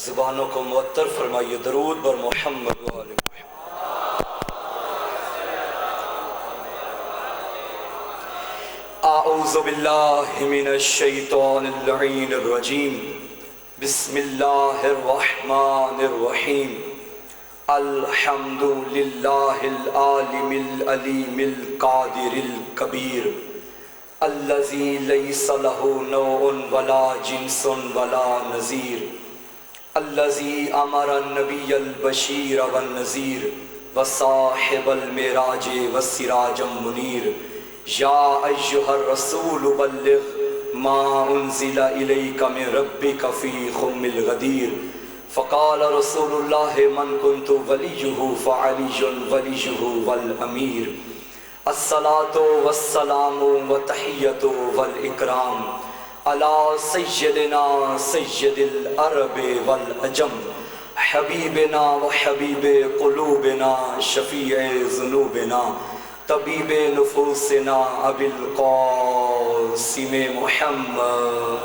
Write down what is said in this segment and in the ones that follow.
زبانوں کو معطر فرمائیے درود بر محمد و آل محمد۔ اعوذ باللہ من الشیطان اللعین الرجیم، بسم اللہ الرحمن الرحیم۔ الحمد للہ العالم العلیم القادر الکبیر، الذی لیس لہ نوع ولا جنس ولا نظیر، الذی امر النبی البشیر والنذیر وصاحب المعراج والسراج المنیر، یا ایہا الرسول بلغ ما انزل الیک من ربک فی خم الغدیر، فقال رسول اللہ من کنت ولیہ فعلی ولیہ والامیر، الصلاة والسلام والتحیۃ والاکرام علی سیدنا سید العرب والعجم، حبیبنا وحبیب قلوبنا شفیع ذنوبنا طبیب نفوسنا ابی القاسم محمد،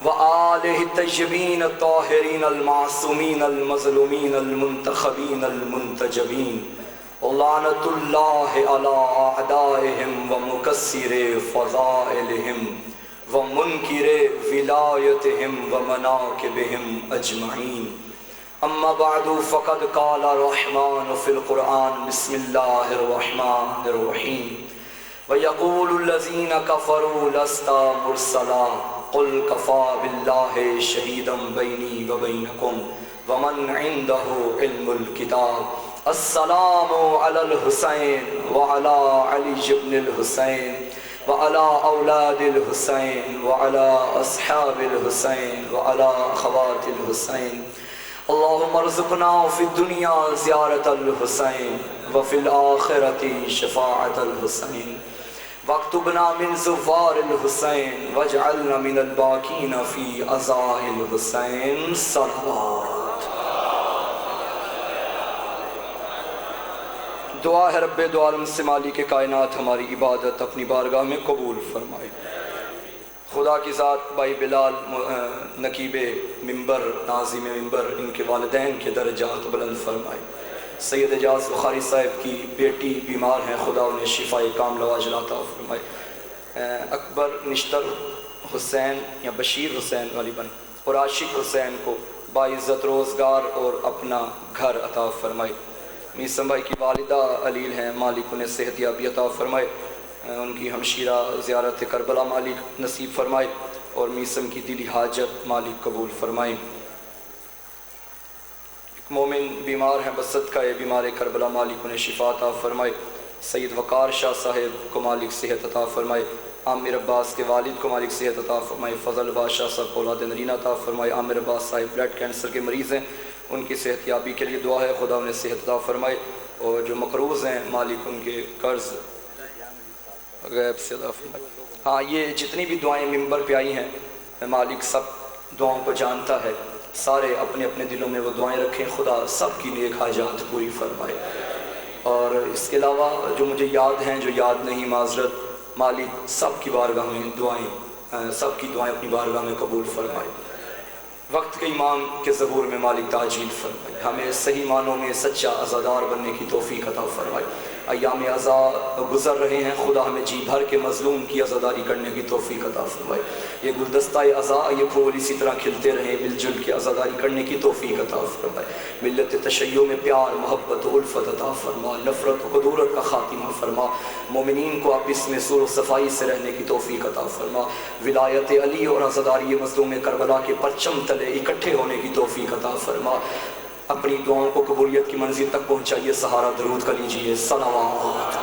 وآلہ الطیبین الطاہرین المعصومین المظلومین المنتخبین المنتجبین، لعنت اللہ علی اعدائہم ومکسر فضائلہم ومنکر ولایتہم ومناکبہم اجمعین، اما بعد فقد قال الرحمن فی القرآن بسم اللہ الرحمن الرحیم، وَيَقُولُ الَّذِينَ كَفَرُوا لَسْتَ مُرْسَلًا قُلْ كَفَى بِاللَّهِ شَهِيدًا بَيْنِي وَبَيْنَكُمْ وَمَنْ عِنْدَهُ عِلْمُ الْكِتَابِ، السلام علی الحسین وعلی علی بن الحسین وعلی اولاد الحسین وعلی اصحاب الحسین وعلی اخوات الحسین، اللہم ارزقنا فی الدنیا زیارت الحسین وفی الآخرۃ شفاعت الحسین، واکتبنا من زوار الحسین واجعلنا من الباقین فی عزاء الحسین، صلوات۔ دعا ہے رب دو عالم سے مالک کائنات ہماری عبادت اپنی بارگاہ میں قبول فرمائے۔ خدا کی ذات بھائی بلال نقیب ممبر ناظم ممبر ان کے والدین کے درجات بلند فرمائے۔ سید اعجاز بخاری صاحب کی بیٹی بیمار ہیں، خدا انہیں شفائے کاملہ عاجلہ عطا فرمائے۔ اکبر نشتر حسین یا بشیر حسین غالباً اور عاشق حسین کو باعزت روزگار اور اپنا گھر عطا فرمائے۔ میسم بھائی کی والدہ علیل ہیں، مالک انہیں صحت یابی عطا فرمائے۔ ان کی ہمشیرہ زیارت کربلا مالک نصیب فرمائے اور میسم کی دلی حاجت مالک قبول فرمائے۔ ایک مومن بیمار ہیں، بس صدقہ بیمار کربلا مالک انہیں شفا عطا فرمائے۔ سید وقار شاہ صاحب کو مالک صحت عطا فرمائے۔ عامر عباس کے والد کو مالک صحت عطا فرمائے۔ فضل بادشاہ صاحب کو اولاد نرینہ عطا فرمائے۔ عامر عباس صاحب بلڈ کینسر کے مریض ہیں، ان کی صحت یابی کے لیے دعا ہے، خدا انہیں صحت عطا فرمائے، اور جو مقروض ہیں مالک ان کے قرض غیب سے عطا فرمائے۔ ہاں، یہ جتنی بھی دعائیں ممبر پہ آئی ہیں مالک سب دعاؤں کو جانتا ہے، سارے اپنے اپنے دلوں میں وہ دعائیں رکھیں، خدا سب کی نیک حاجات پوری فرمائے۔ اور اس کے علاوہ جو مجھے یاد ہیں، جو یاد نہیں معذرت، مالک سب کی بارگاہ میں دعائیں، سب کی دعائیں اپنی بارگاہ میں قبول فرمائے۔ وقت کے امام کے ظہور میں مالک تعجیل فرمائے، ہمیں صحیح معنوں میں سچا عزادار بننے کی توفیق عطا فرمائے۔ ایام عزا گزر رہے ہیں، خدا ہمیں جی بھر کے مظلوم کی عزاداری کرنے کی توفیق عطا فرمائے۔ یہ گلدستہ عزا، یہ پھول اسی طرح کھلتے رہیں، مل جل کے عزاداری کرنے کی توفیق عطا فرمائے۔ ملت تشیع میں پیار محبت و الفت عطا فرما، نفرت و کدورت کا خاتمہ فرما، مومنین کو آپس میں سر و صفائی سے رہنے کی توفیق عطا فرما، ولایت علی اور عزاداری مظلوم کربلا کے پرچم تلے اکٹھے ہونے کی توفیق عطا فرما۔ اپنی دعاؤں کو قبولیت کی منزل تک پہنچائیے، سہارا درود کا لیجیے، صلوات۔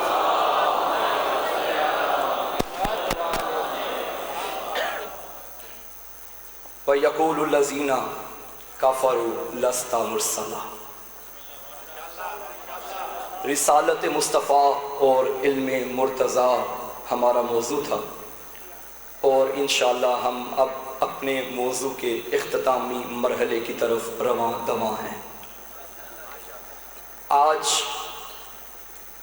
وَيَقُولُ الَّذِينَ كَفَرُوا لَسْتَ مُرْسَلًا، رسالت مصطفیٰ اور علم مرتضیٰ ہمارا موضوع تھا، اور انشاءاللہ ہم اب اپنے موضوع کے اختتامی مرحلے کی طرف رواں دواں ہیں۔ آج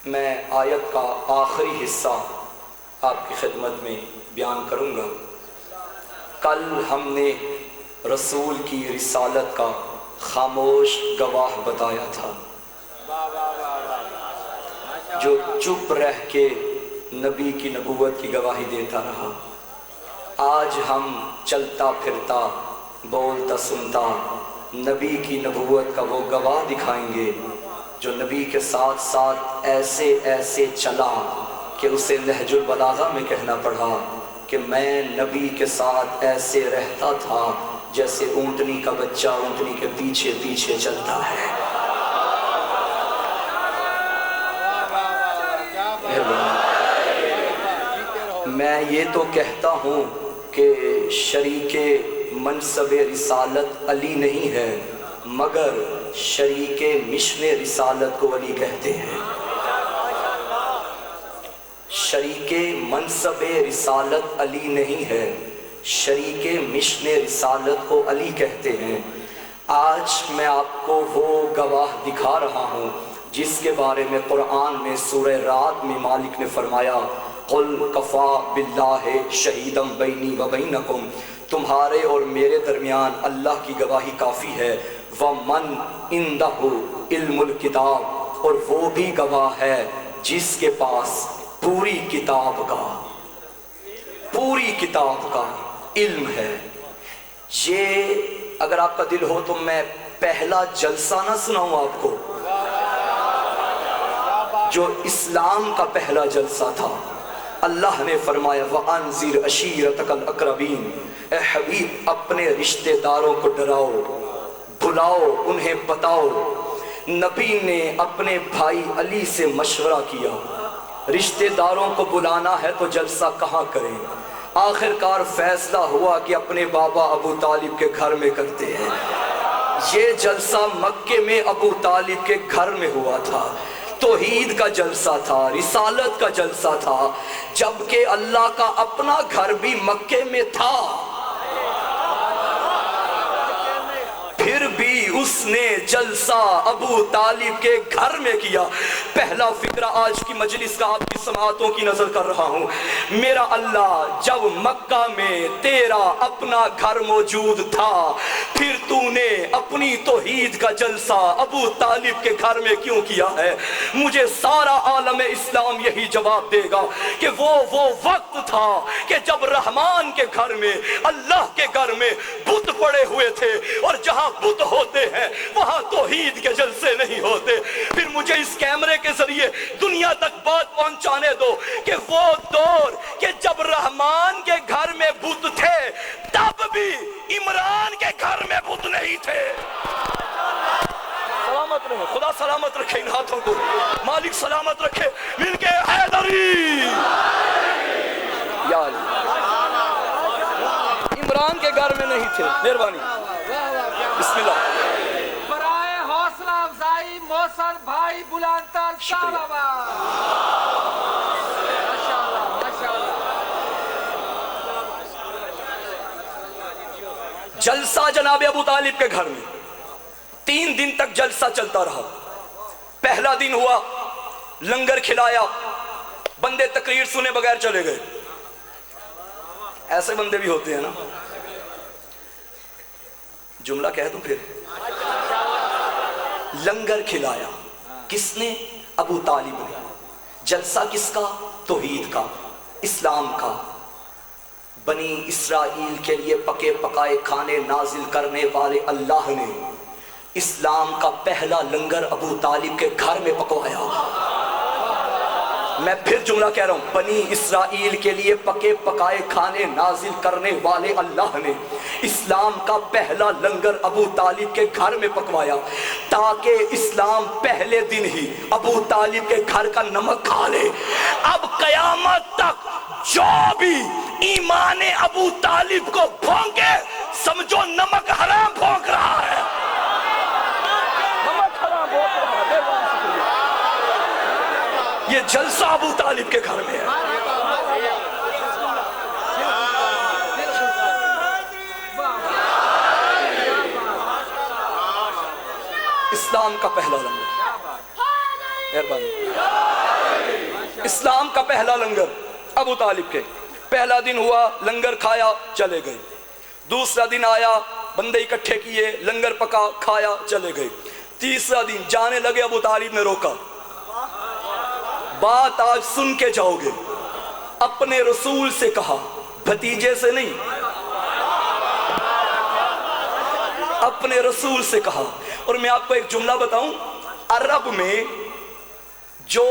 میں آیت کا آخری حصہ آپ کی خدمت میں بیان کروں گا۔ کل ہم نے رسول کی رسالت کا خاموش گواہ بتایا تھا، جو چپ رہ کے نبی کی نبوت کی گواہی دیتا رہا۔ آج ہم چلتا پھرتا بولتا سنتا نبی کی نبوت کا وہ گواہ دکھائیں گے جو نبی کے ساتھ ساتھ ایسے ایسے چلا کہ اسے نہج البلاغہ میں کہنا پڑا کہ میں نبی کے ساتھ ایسے رہتا تھا جیسے اونٹنی کا بچہ اونٹنی کے پیچھے پیچھے چلتا ہے۔ میں یہ تو کہتا ہوں کہ شریک منصب رسالت علی نہیں ہے، مگر شریک مشن رسالت کو علی کہتے ہیں۔ شریک منصب رسالت علی نہیں ہے، شریک مشن رسالت کو علی کہتے ہیں۔ آج میں آپ کو وہ گواہ دکھا رہا ہوں جس کے بارے میں قرآن میں سورہ رعد میں مالک نے فرمایا قُلْ كَفَى بِاللَّهِ شَهِيدًا بَيْنِي وَبَيْنَكُمْ، تمہارے اور میرے درمیان اللہ کی گواہی کافی ہے۔ وَمَنْ عِنْدَهُ عِلْمُ الْكِتَابِ، اور وہ بھی گواہ ہے جس کے پاس پوری کتاب کا علم ہے۔ یہ اگر آپ کا دل ہو تو میں پہلا جلسہ نہ سناؤں آپ کو، جو اسلام کا پہلا جلسہ تھا۔ اللہ نے فرمایا وَأَنذِرْ عَشِيرَتَكَ الْأَقْرَبِينَ، اے حبیب اپنے رشتہ داروں کو ڈراؤ، بلاؤ، انہیں بتاؤ۔ نبی نے اپنے بھائی علی سے مشورہ کیا، رشتہ داروں کو بلانا ہے تو جلسہ کہاں کریں؟ آخر کار فیصلہ ہوا کہ اپنے بابا ابو طالب کے گھر میں کرتے ہیں۔ یہ جلسہ مکے میں ابو طالب کے گھر میں ہوا تھا، توحید کا جلسہ تھا، رسالت کا جلسہ تھا، جبکہ اللہ کا اپنا گھر بھی مکے میں تھا، پھر بھی اس نے جلسہ ابو طالب کے گھر میں کیا۔ پہلا فکرہ آج کی مجلس کا آپ کی سماعتوں کی نظر کر رہا ہوں۔ میرا اللہ، جب مکہ میں تیرا اپنا گھر موجود تھا، پھر تو نے اپنی توحید کا جلسہ ابو طالب کے گھر میں کیوں کیا ہے؟ مجھے سارا عالم اسلام یہی جواب دے گا کہ وہ وقت تھا کہ جب رحمان کے گھر میں، اللہ کے گھر میں بت پڑے ہوئے تھے، اور جہاں بت ہوتے ہیں وہاں توحید کے جلسے نہیں ہوتے۔ پھر مجھے اس کیمرے کے ذریعے دنیا تک بات پہنچانے دو کہ وہ دور کہ جب رحمان کے گھر میں بت تھے، تب بھی عمران کے گھر میں بت نہیں تھے۔ سلامت رہے، خدا سلامت رکھے ان ہاتھوں کو، مالک سلامت رکھے، مل کے حیدری یا علی۔ عمران کے گھر میں نہیں تھے۔ مہربانی، بسم اللہ۔ برائے حوصلہ افزائی محسن بھائی بلانتال صاحب، جلسہ جناب ابو طالب کے گھر میں 3 دن تک جلسہ چلتا رہا۔ پہلا دن ہوا، لنگر کھلایا، بندے تقریر سنے بغیر چلے گئے۔ ایسے بندے بھی ہوتے ہیں نا، جملہ کہہ دوں پھر۔ لنگر کھلایا کس نے؟ ابو طالب نے۔ جلسہ کس کا؟ توحید کا، اسلام کا۔ بنی اسرائیل کے لیے پکے پکائے کھانے نازل کرنے والے اللہ نے اسلام کا پہلا لنگر ابو طالب کے گھر میں پکوایا۔ میں پھر جملہ کہہ رہا ہوں، بنی اسرائیل کے لیے پکے پکائے کھانے نازل کرنے والے اللہ نے اسلام کا پہلا لنگر ابو طالب کے گھر میں پکوایا، تاکہ اسلام پہلے دن ہی ابو طالب کے گھر کا نمک کھا لے۔ اب قیامت تک جو بھی ایمان ابو طالب کو بھونکے، سمجھو نمک حرام بھونک رہا ہے۔ نمک حرام بھونک رہا ہے۔ یہ جلسہ ابو طالب کے گھر میں ہے۔ اسلام کا پہلا لنگر، اسلام کا پہلا لنگر ابو طالب کے۔ پہلا دن ہوا، لنگر کھایا، چلے گئے۔ دوسرا دن آیا، بندے اکٹھے کیے، لنگر پکا، کھایا، چلے گئے۔ تیسرا دن جانے لگے، ابو طالب نے روکا، بات آج سن کے جاؤ گے۔ اپنے رسول سے کہا، بھتیجے سے نہیں، اپنے رسول سے کہا۔ اور میں آپ کو ایک جملہ بتاؤں، عرب میں جو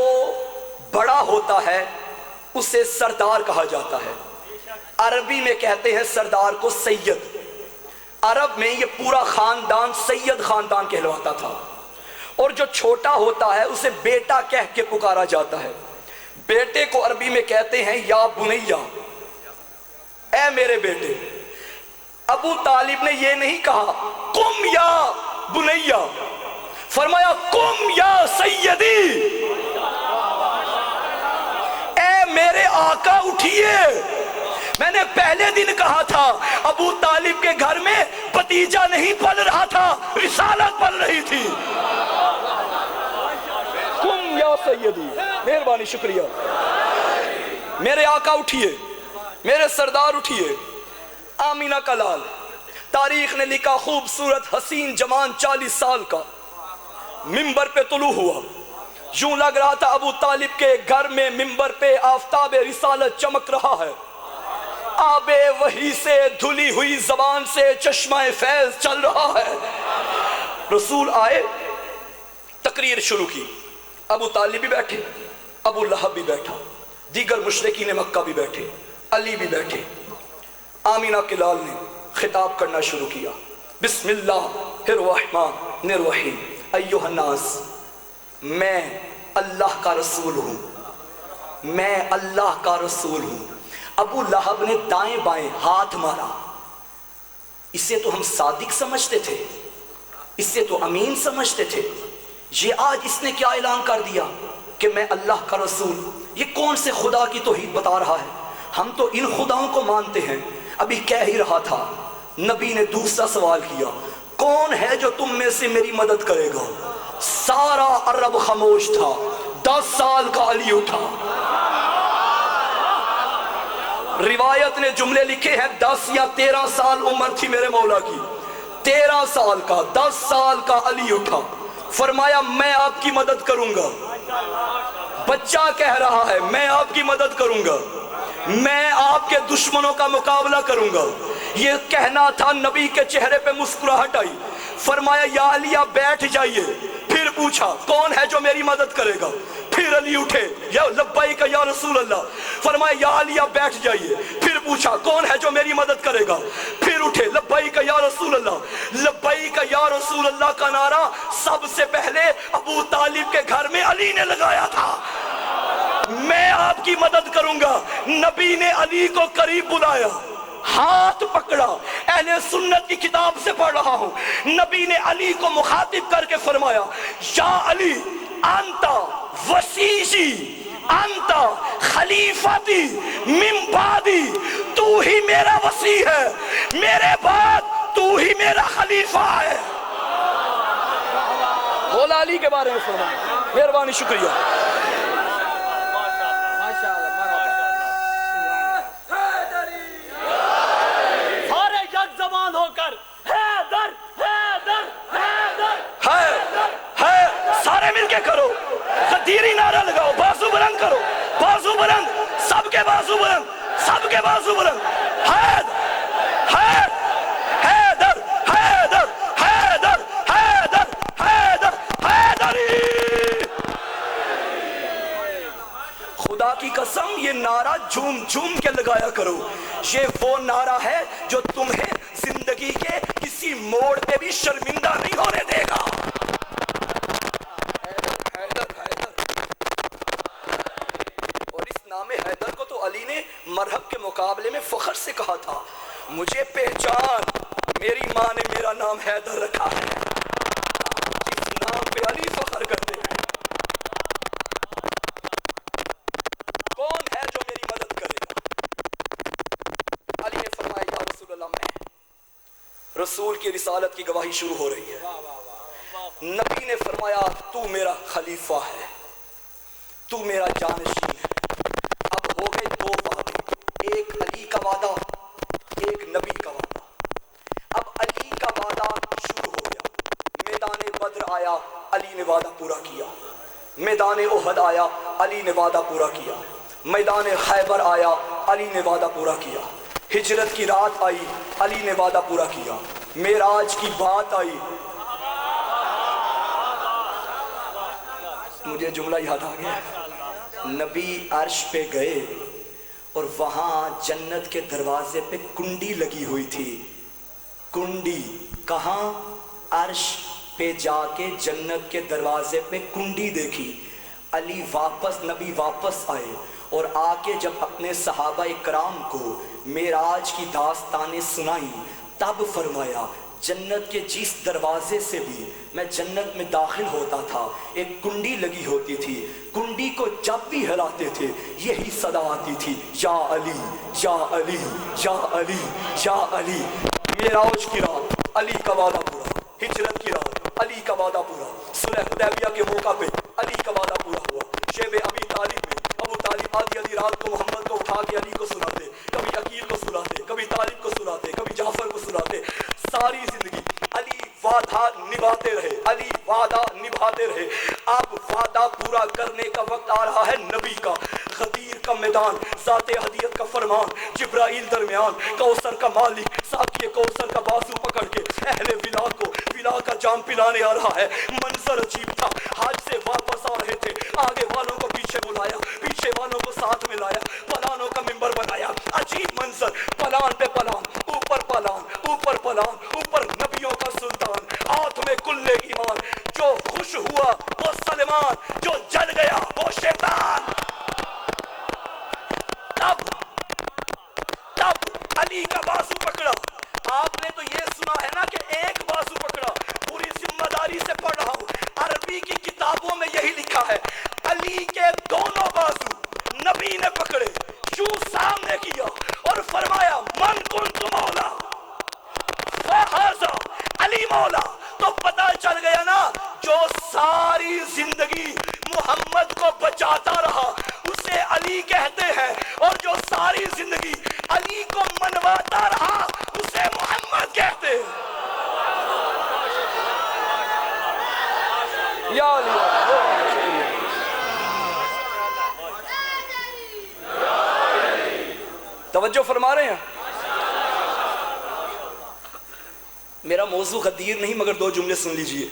بڑا ہوتا ہے اسے سردار کہا جاتا ہے۔ عربی میں کہتے ہیں سردار کو سید۔ عرب میں یہ پورا خاندان سید خاندان کہلواتا تھا، اور جو چھوٹا ہوتا ہے اسے بیٹا کہہ کے پکارا جاتا ہے۔ بیٹے کو عربی میں کہتے ہیں یا بنیا، اے میرے بیٹے۔ ابو طالب نے یہ نہیں کہا قم یا بنیا، فرمایا قم یا سیدی، اے میرے آقا اٹھئے۔ میں نے پہلے دن کہا تھا ابو طالب کے گھر میں بھتیجا نہیں پل رہا تھا، رسالت پل رہی تھی۔ قم یا سیدی، مہربانی، شکریہ۔ میرے آقا اٹھئے، میرے سردار اٹھئے۔ آمینہ کا لال، تاریخ نے لکھا خوبصورت حسین جوان 40 سال کا منبر پہ طلوع ہوا۔ یوں لگ رہا تھا ابو طالب کے گھر میں منبر پہ آفتاب رسالت چمک رہا ہے۔ آب وحی سے دھلی ہوئی زبان سے چشمہ فیض چل رہا ہے۔ رسول آئے، تقریر شروع کی۔ ابو طالب بھی بیٹھے، ابو لہب بھی بیٹھا، دیگر مشرکین مکہ بھی بیٹھے، علی بھی بیٹھے۔ آمینہ کے لال نے خطاب کرنا شروع کیا، بسم اللہ الرحمن الرحیم، ایھا الناس، میں اللہ کا رسول ہوں، میں اللہ کا رسول ہوں۔ ابو لہب نے دائیں بائیں ہاتھ مارا۔ اسے تو ہم صادق سمجھتے تھے، اسے تو امین سمجھتے تھے، یہ آج اس نے کیا اعلان کر دیا کہ میں اللہ کا رسول۔ یہ کون سے خدا کی توحید بتا رہا ہے؟ ہم تو ان خداؤں کو مانتے ہیں۔ ابھی کہہ ہی رہا تھا، نبی نے دوسرا سوال کیا، کون ہے جو تم میں سے میری مدد کرے گا؟ سارا عرب خاموش تھا۔ 10 سال کا علی اٹھا۔ روایت نے جملے لکھے ہیں 10 یا 13 سال عمر تھی میرے مولا کی، 13 سال کا، 10 سال کا علی اٹھا، فرمایا میں آپ کی مدد کروں گا۔ بچہ کہہ رہا ہے میں آپ کی مدد کروں گا، میں آپ کے دشمنوں کا مقابلہ کروں گا۔ یہ کہنا تھا، نبی کے چہرے پہ مسکراہٹ آئی۔ فرمایا یا علی آپ بیٹھ جائیے۔ پھر پوچھا کون ہے جو میری مدد کرے گا؟ پھر علی اٹھے، یا لبیک یا رسول اللہ۔ فرمایا یا علی آپ بیٹھ جائیے۔ پھر پوچھا کون ہے جو میری مدد کرے گا؟ پھر اٹھے، لبیک یا رسول اللہ۔ لبیک یا رسول اللہ کا نعرہ سب سے پہلے ابو طالب کے گھر میں علی نے لگایا تھا، میں آپ کی مدد کروں گا۔ نبی نے علی کو قریب بلایا، ہاتھ پکڑا۔ اہل سنت کی کتاب سے پڑھ رہا ہوں، نبی نے علی کو مخاطب کر کے فرمایا یا علی انت وسیسی انت خلیفتی من بعدی، تو ہی میرا وسیع ہے، میرے بعد تو ہی میرا خلیفہ ہے۔ مولا علی کے بارے میں فرمایا، مہربانی، شکریہ۔ سارے مل کے کرو، غدیری نعرہ لگاؤ، بازو بلند کرو، بازو بلند، سب کے بازو بلند، سب کے بازو بلند۔ حیدر حیدر حیدر حیدر حیدر حیدر حیدری۔ خدا کی قسم یہ نعرہ جھوم جھوم کے لگایا کرو۔ یہ وہ نعرہ ہے جو تمہیں زندگی کے کسی موڑ پہ بھی شرمندہ نہیں ہونے دے گا۔ حیدر کو تو علی نے مرحب کے مقابلے میں فخر سے کہا تھا، مجھے پہچان، میری ماں نے میرا نام حیدر رکھا ہے، اس نام پہ علی فخر کرتے ہیں۔ کون ہے جو میری مدد کرے گا؟ علی نے فرمایا یا رسول اللہ، میں۔ رسول کی رسالت کی گواہی شروع ہو رہی ہے۔ نبی نے فرمایا تو میرا خلیفہ ہے، تو میرا جانشین ہے۔ اب ہو گئے 2 وعدے، ایک علی کا وعدہ، ایک نبی کا وعدہ۔ نے وعدہ پورا کیا. میدان احد آیا, علی نے وعدہ پورا کیا. میدان خیبر آیا, علی نے وعدہ پورا کیا. ہجرت کی رات آئی, علی نے وعدہ پورا کیا. معراج کی بات آئی, مجھے جملہ یاد آ گیا, نبی عرش پہ گئے اور وہاں جنت کے دروازے پہ کنڈی لگی ہوئی تھی. کنڈی کہاں؟ عرش پہ جا کے جنت کے دروازے پہ کنڈی دیکھی. علی نبی واپس آئے اور آ کے جب اپنے صحابہ کرام کو معراج کی داستانیں سنائی, تب فرمایا جنت کے جس دروازے سے بھی میں جنت میں داخل ہوتا تھا ایک کنڈی لگی ہوتی تھی. کنڈی کو جب بھی ہلاتے تھے یہی صدا آتی تھی, یا علی یا علی یا علی یا علی. معراج کی رات علی کا وعدہ پورا, ہجرت کی رات علی کا وعدہ پورا, صلح حدیبیہ کے موقع پہ علی کا وعدہ پورا ہوا. شیب ابی طالب میں ابو طالب آدھی رات کو محمد کو اٹھا کے علی کو سناتے, کبھی عقیل کو سناتے, کبھی طالب کو سناتے, کبھی جعفر کو سناتے. ساری زندگی علی وعدہ نبھاتے رہے, علی وعدہ نبھاتے رہے. اب وعدہ پورا کرنے کا وقت آ رہا ہے نبی کا. غدیر کا میدان, ذات ہدیت کا فرمان, جبرائیل درمیان, کوثر کا مالک ساقی کوثر کا بازو پکڑ کے اہل ولا کو ولا کا جام پلانے آ رہا ہے. منظر عجیب تھا, حج سے واپس آ رہے تھے, آگے والوں کو پیچھے بلایا, پیچھے والوں کو ساتھ میں لایا, پلانوں کا منبر بنایا. عجیب منظر, پلان پہ پلان, اوپر پلان, اوپر پلان, اوپر نبیوں کا سلطان, ہاتھ میں کلے ایمان. جو خوش ہوا وہ سلمان, جو جل گیا وہ شیطان. تب علی کا بازو پکڑا. آپ نے تو یہ سنا ہے نا کہ ایک بازو پکڑا, پوری ذمہ داری سے پڑھ رہا ہوں, عربی کی کتابوں میں یہی لکھا ہے علی کے دونوں بازو نبی نے پکڑے, یوں سامنے کیا اور فرمایا من کنت مولا فہذا علی مولا. تو پتہ چل گیا نا, جو ساری زندگی محمد کو بچاتا رہا اسے علی کہتے ہیں, اور جو ساری زندگی علی کو منواتا رہا اسے محمد کہتے ہیں. یا توجہ فرما رہے ہیں. میرا موضوع غدیر نہیں مگر دو جملے سن لیجئے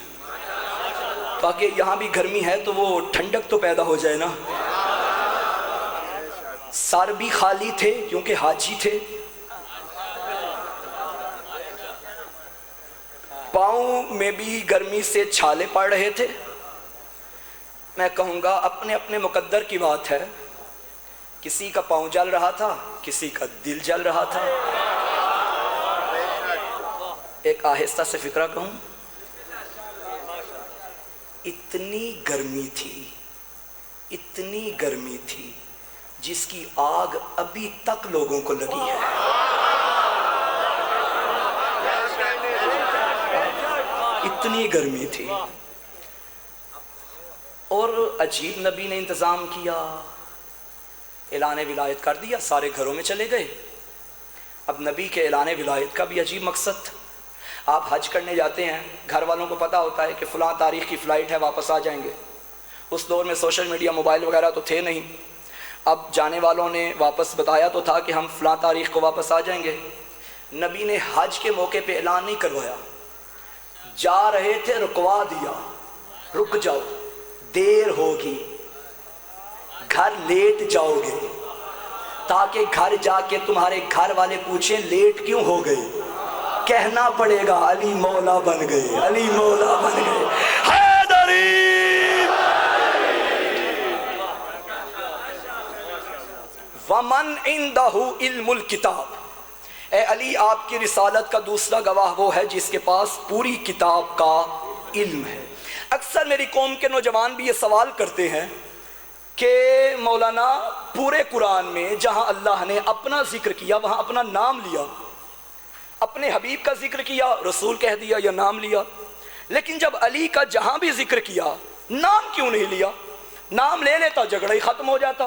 تاکہ یہاں بھی گرمی ہے تو وہ ٹھنڈک تو پیدا ہو جائے نا. سر بھی خالی تھے کیونکہ حاجی تھے, پاؤں میں بھی گرمی سے چھالے پڑ رہے تھے. میں کہوں گا اپنے اپنے مقدر کی بات ہے, کسی کا پاؤں جل رہا تھا, کسی کا دل جل رہا تھا. ایک آہستہ سے فکرہ کہوں, اتنی گرمی تھی, اتنی گرمی تھی جس کی آگ ابھی تک لوگوں کو لگی ہے. اتنی گرمی تھی. اور عجیب نبی نے انتظام کیا, اعلان ولایت کر دیا, سارے گھروں میں چلے گئے. اب نبی کے اعلان ولایت کا بھی عجیب مقصد تھا. آپ حج کرنے جاتے ہیں, گھر والوں کو پتہ ہوتا ہے کہ فلاں تاریخ کی فلائٹ ہے, واپس آ جائیں گے. اس دور میں سوشل میڈیا موبائل وغیرہ تو تھے نہیں. اب جانے والوں نے واپس بتایا تو تھا کہ ہم فلاں تاریخ کو واپس آ جائیں گے. نبی نے حج کے موقع پہ اعلان نہیں کروایا, جا رہے تھے رکوا دیا, رک جاؤ دیر ہوگی, گھر لیٹ جاؤ گے, تاکہ گھر جا کے تمہارے گھر والے پوچھیں لیٹ کیوں ہو گئے. کہنا پڑے گا علی مولا بن گئے, علی مولا بن گئے. حیدری ومن عنده علم الکتاب. اے علی آپ کی رسالت کا دوسرا گواہ وہ ہے جس کے پاس پوری کتاب کا علم ہے. اکثر میری قوم کے نوجوان بھی یہ سوال کرتے ہیں کہ مولانا پورے قرآن میں جہاں اللہ نے اپنا ذکر کیا وہاں اپنا نام لیا, اپنے حبیب کا ذکر کیا رسول کہہ دیا یا نام لیا, لیکن جب علی کا جہاں بھی ذکر کیا نام کیوں نہیں لیا؟ نام لے لیتا جھگڑا ہی ختم ہو جاتا.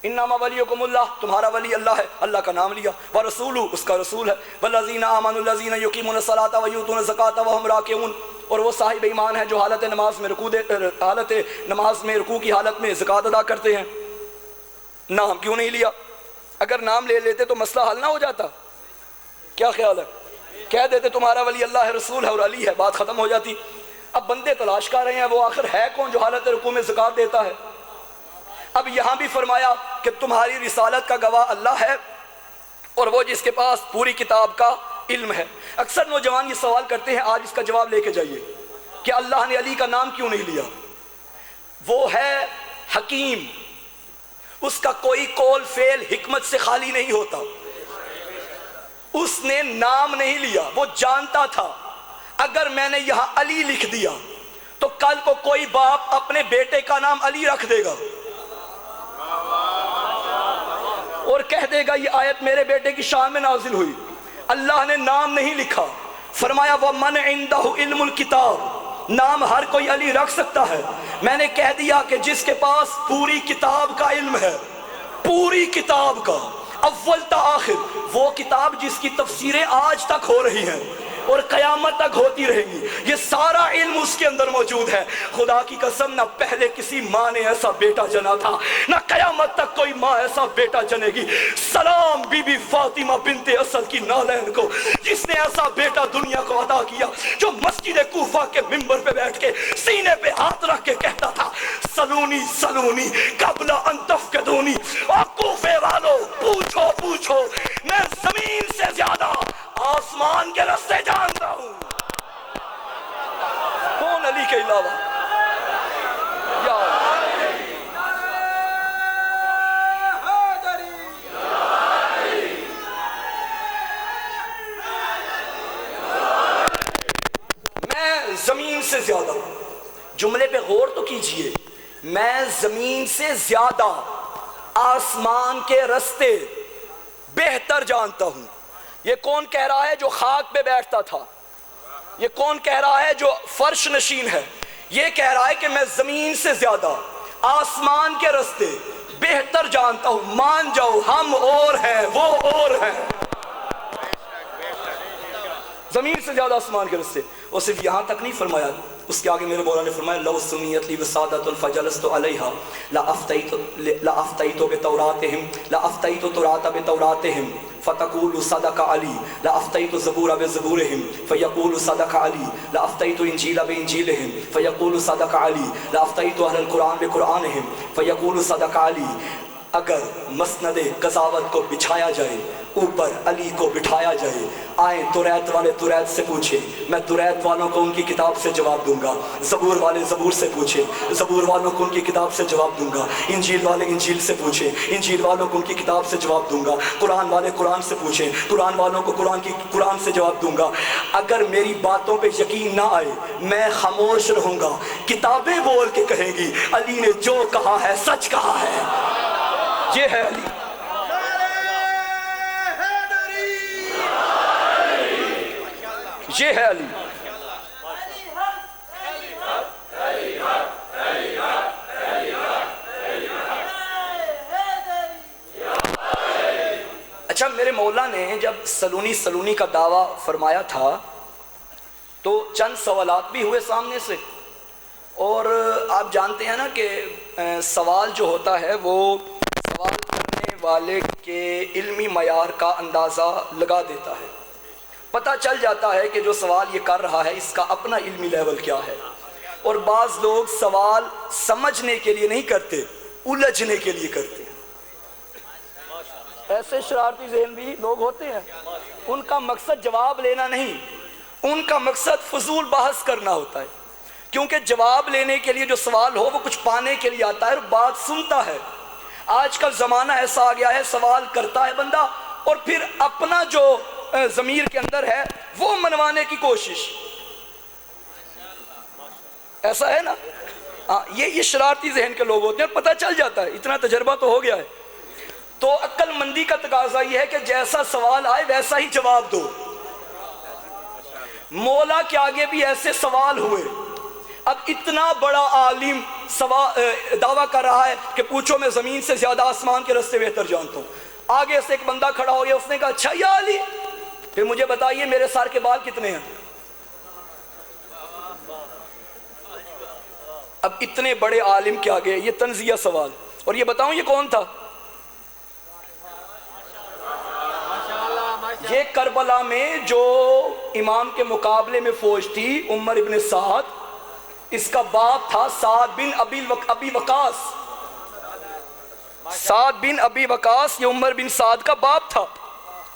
انما ولیکم اللہ, تمہارا ولی اللہ ہے, اللہ کا نام لیا. ورسولہ, اس کا رسول ہے. والذین آمنوا الذین یقیمون الصلاۃ ویؤتون الزکاۃ وہم راکعون, اور وہ صاحب ایمان ہے جو حالت نماز میں رکوع کی حالت میں زکوٰۃ ادا کرتے ہیں؟ نام کیوں نہیں لیا؟ اگر نام لے لیتے تو مسئلہ حل نہ ہو جاتا؟ کیا خیال ہے؟ کہہ دیتے تمہارا ولی اللہ ہے، رسول ہے اور علی ہے، بات ختم ہو جاتی۔ اب بندے تلاش کر رہے ہیں وہ آخر ہے کون جو حالت رکوع میں زکوٰۃ دیتا ہے؟ اب یہاں بھی فرمایا کہ تمہاری رسالت کا گواہ اللہ ہے اور وہ جس کے پاس پوری کتاب کا علم ہے۔ اکثر نوجوان یہ سوال کرتے ہیں، آج اس کا جواب لے کے جائیے کہ اللہ نے علی کا نام کیوں نہیں لیا؟ وہ ہے حکیم، اس کا کوئی قول فعل حکمت سے خالی نہیں ہوتا۔ اس نے نام نہیں لیا، وہ جانتا تھا اگر میں نے یہاں علی لکھ دیا تو کل کو کوئی باپ اپنے بیٹے کا نام علی رکھ دے گا اور کہہ دے گا یہ آیت میرے بیٹے کی شان میں نازل ہوئی۔ اللہ نے نام نہیں لکھا، فرمایا وَمَنْ عِنْدَهُ عِلْمُ الْكِتَابِ، نام ہر کوئی علی رکھ سکتا ہے۔ میں نے کہہ دیا کہ جس کے پاس پوری کتاب کا علم ہے، پوری کتاب کا اول تا آخر، وہ کتاب جس کی تفسیریں آج تک ہو رہی ہیں اور قیامت تک ہوتی رہیں گی، یہ سارا علم اس کے اندر موجود ہے۔ خدا کی قسم نہ پہلے کسی ماں نے ایسا بیٹا جنا تھا، نہ قیامت تک کوئی ماں ایسا بیٹا جنے گی۔ سلام بی بی فاطمہ بنت اسد کی نالین کو، جس نے ایسا بیٹا دنیا کو عطا کیا، جو مسجد کوفہ کے منبر پہ بیٹھ کے سینے پہ ہاتھ رکھ کے کہتا تھا سلونی سلونی قبل ان تفقدونی، اور کوفے والو پوچھو پوچھو، میں زمین سے زیادہ آسمان کے رستے جانتا ہوں۔ کون علی کے علاوہ؟ یا میں زمین سے زیادہ، جملے پہ غور تو کیجئے، میں زمین سے زیادہ آسمان کے رستے بہتر جانتا ہوں۔ یہ کون کہہ رہا ہے جو خاک پہ بیٹھتا تھا؟ یہ کون کہہ رہا ہے جو فرش نشین ہے؟ یہ کہہ رہا ہے کہ میں زمین سے زیادہ آسمان کے رستے بہتر جانتا ہوں۔ مان جاؤ ہم اور ہیں، وہ اور ہیں۔ زمین سے زیادہ آسمان کے رستے، اور صرف یہاں تک نہیں فرمایا، اس کے آگے میرے مولا نے فرمایا لو سمیت لی وسادۃ فجلست علیہا لافتیت بتوراتہم لافتیت تورات بتوراتہم فتقول صدق علی لافتیت زبور بزبورہم فیقول صدق علی لافتیت انجیل بانجیلہم فیقول صدق علی لافتیت اہل القرآن بقرآنہم فیقول صدق علی۔ اگر مسند قضاوت کو بچھایا جائے، اوپر علی کو بٹھایا جائے، آئیں توریت والے توریت سے پوچھیں، میں توریت والوں کو ان کی کتاب سے جواب دوں گا، زبور والے زبور سے پوچھیں، زبور والوں کو ان کی کتاب سے جواب دوں گا، انجیل والے انجیل سے پوچھیں، انجیل والوں کو ان کی کتاب سے جواب دوں گا، قرآن والے قرآن سے پوچھیں، قرآن والوں کو قرآن سے جواب دوں گا۔ اگر میری باتوں پہ یقین نہ آئے میں خاموش رہوں گا، کتابیں بول کے کہیں گی علی نے جو کہا ہے سچ کہا ہے۔ یہ ہے علی۔ یہ ہے علی۔ اچھا، میرے مولا نے جب سلونی کا دعویٰ فرمایا تھا تو چند سوالات بھی ہوئے سامنے سے، اور آپ جانتے ہیں نا کہ سوال جو ہوتا ہے وہ سوال کرنے والے کے علمی معیار کا اندازہ لگا دیتا ہے، پتہ چل جاتا ہے کہ جو سوال یہ کر رہا ہے اس کا اپنا علمی لیول کیا ہے۔ اور بعض لوگ سوال سمجھنے کے لیے نہیں کرتے، الجھنے کے لیے کرتے ہیں۔ ایسے شرارتی ذہن بھی لوگ ہوتے ہیں، ان کا مقصد جواب لینا نہیں، ان کا مقصد فضول بحث کرنا ہوتا ہے، کیونکہ جواب لینے کے لیے جو سوال ہو وہ کچھ پانے کے لیے آتا ہے اور بات سنتا ہے۔ آج کل زمانہ ایسا آ گیا ہے، سوال کرتا ہے بندہ اور پھر اپنا جو ضمیر کے اندر ہے وہ منوانے کی کوشش، ایسا ہے نا؟ یہ شرارتی ذہن کے لوگ ہوتے ہیں، پتہ چل جاتا ہے، اتنا تجربہ تو ہو گیا ہے۔ تو عقل مندی کا تقاضا یہ ہے کہ جیسا سوال آئے ویسا ہی جواب دو۔ مولا کے آگے بھی ایسے سوال ہوئے، اب اتنا بڑا عالم دعویٰ کر رہا ہے کہ پوچھو میں زمین سے زیادہ آسمان کے رستے بہتر جانتا ہوں۔ آگے سے ایک بندہ کھڑا ہو گیا، اس نے کہا اچھا یا علی، پھر مجھے بتائیے میرے سر کے بال کتنے ہیں؟ اتنے بڑے عالم کے آگے یہ تنزیہ سوال. اور یہ بتاؤں یہ کون تھا؟ یہ کربلا میں جو امام کے مقابلے میں فوج تھی عمر ابن سعد، اس کا باپ تھا سعد بن ابی وقاص. سعد بن ابی وقاص یہ عمر بن سعد کا باپ تھا.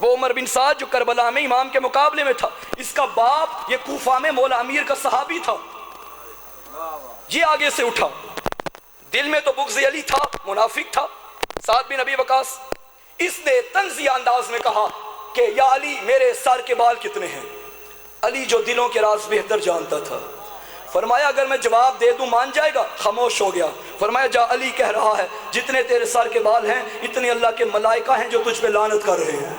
وہ عمر بن سعد جو کربلا میں امام کے مقابلے میں تھا، اس کا باپ یہ کوفہ میں مولا امیر کا صحابی تھا. یہ آگے سے اٹھا، دل میں تو بغض علی تھا، منافق تھا سعد بن ابی وقاص. اس نے طنزیہ انداز میں کہا کہ یا علی میرے سر کے بال کتنے ہیں؟ علی جو دلوں کے راز بہتر جانتا تھا، فرمایا اگر میں جواب دے دوں مان جائے گا؟ خاموش ہو گیا. فرمایا جا علی کہہ رہا ہے جتنے تیرے سر کے بال ہیں اتنے اللہ کے ملائکہ ہیں جو تجھ پہ لعنت کر رہے ہیں.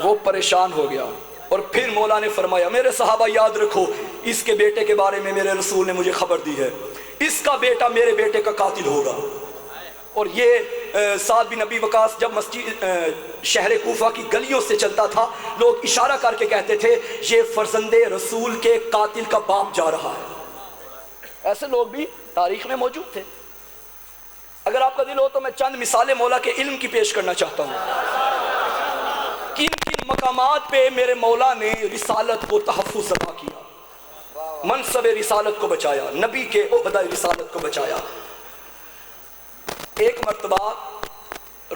وہ پریشان ہو گیا. اور پھر مولا نے فرمایا میرے صحابہ یاد رکھو، اس کے بیٹے کے بارے میں میرے رسول نے مجھے خبر دی ہے، اس کا بیٹا میرے بیٹے کا قاتل ہوگا. اور یہ سعد بن ابی وقاص جب مسجد شہر کوفہ کی گلیوں سے چلتا تھا، لوگ اشارہ کر کے کہتے تھے یہ فرزند رسول کے قاتل کا باپ جا رہا ہے. ایسے لوگ بھی تاریخ میں موجود تھے. اگر آپ کا دل ہو تو میں چند مثالیں مولا کے علم کی پیش کرنا چاہتا ہوں. کن کن مقامات پہ میرے مولا نے رسالت کو تحفظ ادا کیا، منصب رسالت کو بچایا، نبی کے عہدہ رسالت کو بچایا. ایک مرتبہ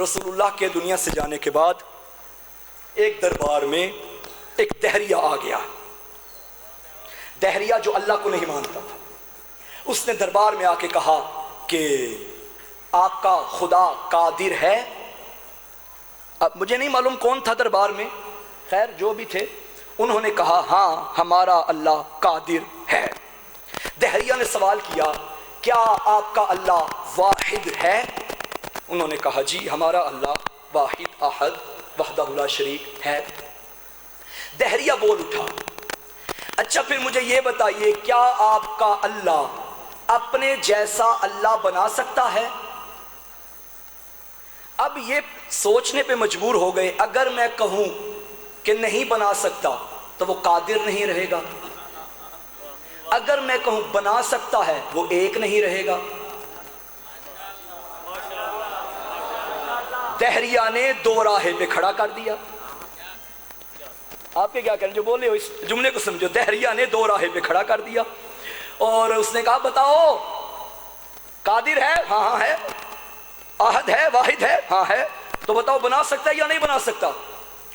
رسول اللہ کے دنیا سے جانے کے بعد ایک دربار میں ایک دہریہ آ گیا. دہریہ جو اللہ کو نہیں مانتا تھا، اس نے دربار میں آ کے کہا کہ آپ کا خدا قادر ہے؟ اب مجھے نہیں معلوم کون تھا دربار میں، خیر جو بھی تھے، انہوں نے کہا ہاں ہمارا اللہ قادر ہے. دہریہ نے سوال کیا کیا آپ کا اللہ واحد ہے؟ انہوں نے کہا جی ہمارا اللہ واحد احد وحدہ لا شریک ہے. دہریہ بول اٹھا اچھا پھر مجھے یہ بتائیے کیا آپ کا اللہ اپنے جیسا اللہ بنا سکتا ہے؟ اب یہ سوچنے پہ مجبور ہو گئے، اگر میں کہوں کہ نہیں بنا سکتا تو وہ قادر نہیں رہے گا، اگر میں کہوں بنا سکتا ہے وہ ایک نہیں رہے گا. دہریہ نے دو راہے پہ کھڑا کر دیا. آپ کے کیا کہیں جو بولے ہو اس جملے کو سمجھو. دہریہ نے دو راہے پہ کھڑا کر دیا اور اس نے کہا بتاؤ قادر ہے؟ ہاں ہاں ہے. احد ہے؟ واحد ہے؟ ہاں ہے. تو بتاؤ بنا سکتا ہے یا نہیں بنا سکتا؟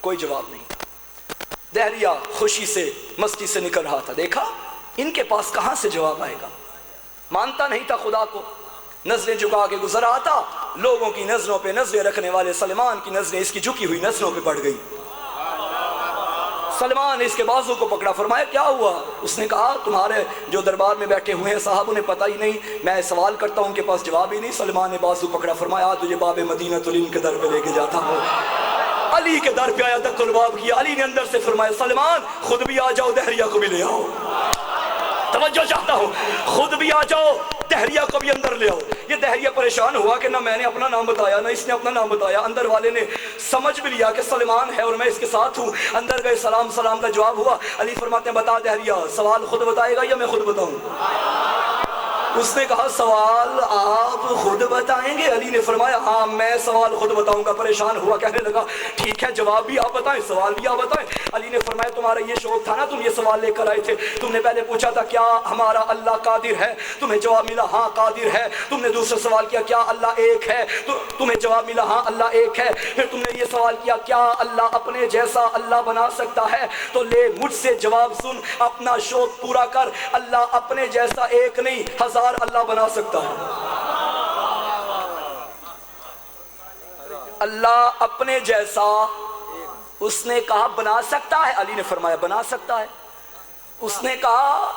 کوئی جواب نہیں. دہریہ خوشی سے مسجد سے نکل رہا تھا، دیکھا ان کے پاس کہاں سے جواب آئے گا. مانتا نہیں تھا خدا کو، نظریں جھکا کے گزر رہا تھا. لوگوں کی نظروں پہ نظریں رکھنے والے سلمان کی نظریں اس کی جھکی ہوئی نظروں پہ پڑ گئی. سلمان نے اس کے بازو کو پکڑا، فرمایا کیا ہوا؟ اس نے کہا تمہارے جو دربار میں بیٹھے ہوئے ہیں صاحب انہیں پتہ ہی نہیں، میں سوال کرتا ہوں ان کے پاس جواب ہی نہیں. سلمان نے بازو پکڑا، فرمایا تجھے باب مدینہ العلم کے در پہ لے کے جاتا ہوں. علی کے در پہ آیا، دق الباب کیا. علی نے اندر سے فرمایا سلمان خود بھی آ جاؤ، دہریہ کو بھی لے آؤ. توجہ چاہتا ہوں، خود بھی آ جاؤ، دہریہ کو بھی اندر لے آؤ. یہ دہریہ پریشان ہوا کہ نہ میں نے اپنا نام بتایا نہ اس نے اپنا نام بتایا. اندر والے نے سمجھ بھی لیا کہ سلمان ہے اور میں اس کے ساتھ ہوں. اندر گئے، سلام سلام کا جواب ہوا. علی فرماتے ہیں بتا دہریہ سوال خود بتائے گا یا میں خود بتاؤں؟ اس نے کہا سوال آپ خود بتائیں گے؟ علی نے فرمایا ہاں میں سوال خود بتاؤں گا. پریشان ہوا، کہنے لگا ٹھیک ہے جواب بھی آپ بتائیں سوال بھی آپ بتائیں. علی نے فرمایا تمہارا یہ شوق تھا نا، تم یہ سوال لے کر آئے تھے، تم نے پہلے پوچھا تھا کیا ہمارا اللہ قادر ہے، تمہیں جواب ملا ہاں قادر ہے. تم نے دوسرا سوال کیا کیا اللہ ایک ہے، تمہیں جواب ملا ہاں اللہ ایک ہے. پھر تم نے یہ سوال کیا کیا اللہ اپنے جیسا اللہ بنا سکتا ہے؟ تو لے مجھ سے جواب سن، اپنا شوق پورا کر. اللہ اپنے جیسا ایک نہیں ہزار اللہ بنا سکتا ہے. اللہ اپنے جیسا اس نے کہا بنا سکتا ہے. علی نے فرمایا بنا سکتا ہے. اس نے کہا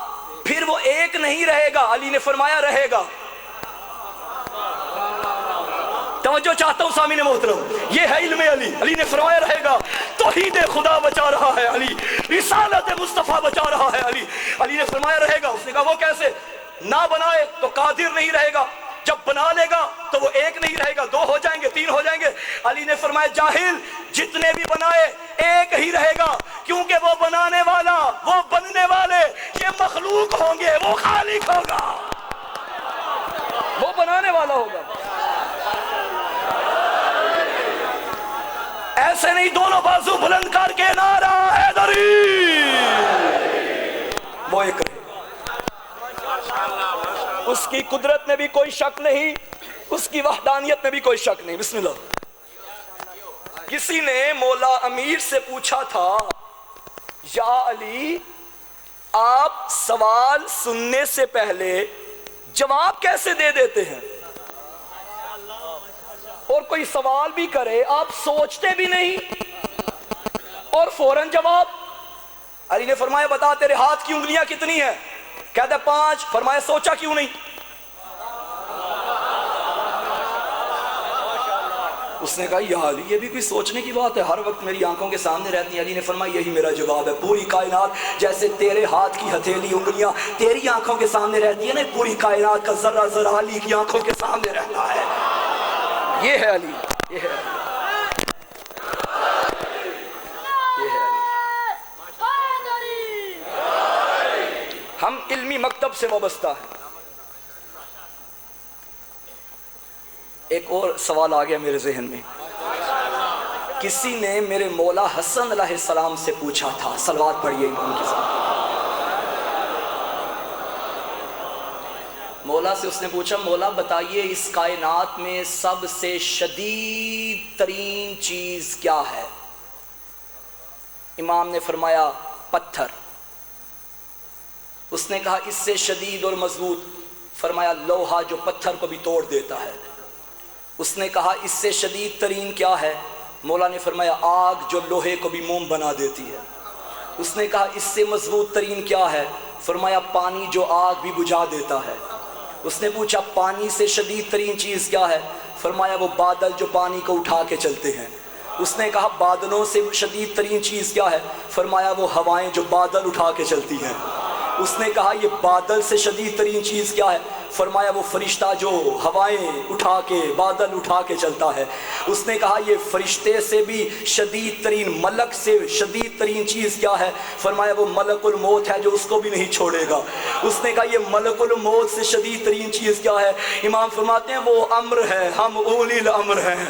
پھر وہ ایک نہیں رہے گا. علی نے فرمایا رہے گا. توجہ چاہتا ہوں سامعین محترم، یہ ہے علم علی. علی نے فرمایا رہے گا. توحید خدا بچا رہا ہے علی، رسالت مصطفیٰ بچا رہا ہے علی. علی نے فرمایا رہے گا. اس نے کہا وہ کیسے؟ نہ بنائے تو قادر نہیں رہے گا، جب بنا لے گا تو وہ ایک نہیں رہے گا، دو ہو جائیں گے، تین ہو جائیں گے. علی نے فرمایا جاہل جتنے بھی بنائے ایک ہی رہے گا، کیونکہ وہ بنانے والا، وہ بننے والے، یہ مخلوق ہوں گے، وہ خالق ہوگا، وہ بنانے والا ہوگا۔ ایسے نہیں دونوں بازو بلند کر کے نعرہ حیدری، وہ ایک رہے، اس کی قدرت میں بھی کوئی شک نہیں، اس کی وحدانیت میں بھی کوئی شک نہیں۔ بسم اللہ۔ کسی نے مولا امیر سے پوچھا تھا، یا علی آپ سوال سننے سے پہلے جواب کیسے دے دیتے ہیں؟ اور کوئی سوال بھی کرے آپ سوچتے بھی نہیں اور فوراً جواب۔ علی نے فرمایا بتا تیرے ہاتھ کی انگلیاں کتنی ہیں؟ کہتا ہے 5۔ فرمایا سوچا کیوں نہیں؟ اس نے کہا یا علی یہ بھی کوئی سوچنے کی بات ہے، ہر وقت میری آنکھوں کے سامنے رہتی ہیں۔ علی نے فرمایا یہی میرا جواب ہے، پوری کائنات جیسے تیرے ہاتھ کی ہتھیلی انگلیاں تیری آنکھوں کے سامنے رہتی ہے نا، پوری کائنات کا ذرہ ذرہ علی کی آنکھوں کے سامنے رہتا ہے۔ یہ ہے علی، یہ ہے علی، یہ ہے علی۔ ہم علمی مکتب سے وابستہ ہیں۔ ایک اور سوال آ گیا میرے ذہن میں، کسی نے میرے مولا حسن علیہ السلام سے پوچھا تھا، صلوات پڑھیے امام کے ساتھ۔ مولا سے اس نے پوچھا مولا بتائیے اس کائنات میں سب سے شدید ترین چیز کیا ہے؟ امام نے فرمایا پتھر۔ اس نے کہا اس سے شدید اور مضبوط؟ فرمایا لوہا جو پتھر کو بھی توڑ دیتا ہے۔ اس نے کہا اس سے شدید ترین کیا ہے؟ مولا نے فرمایا آگ جو لوہے کو بھی موم بنا دیتی ہے۔ اس نے کہا اس سے مضبوط ترین کیا ہے؟ فرمایا پانی جو آگ بھی بجھا دیتا ہے۔ اس نے پوچھا پانی سے شدید ترین چیز کیا ہے؟ فرمایا وہ بادل جو پانی کو اٹھا کے چلتے ہیں۔ اس نے کہا بادلوں سے شدید ترین چیز کیا ہے؟ فرمایا وہ ہوائیں جو بادل اٹھا کے چلتی ہیں۔ اس نے کہا یہ بادل سے شدید ترین چیز کیا ہے؟ فرمایا وہ فرشتہ جو ہوائیں اٹھا کے بادل اٹھا کے چلتا ہے۔ اس نے کہا یہ فرشتے سے بھی شدید ترین، ملک سے شدید ترین چیز کیا ہے؟ فرمایا وہ ملک الموت ہے جو اس کو بھی نہیں چھوڑے گا۔ اس نے کہا یہ ملک الموت سے شدید ترین چیز کیا ہے؟ امام فرماتے ہیں وہ امر ہے، ہم اولی الامر ہیں۔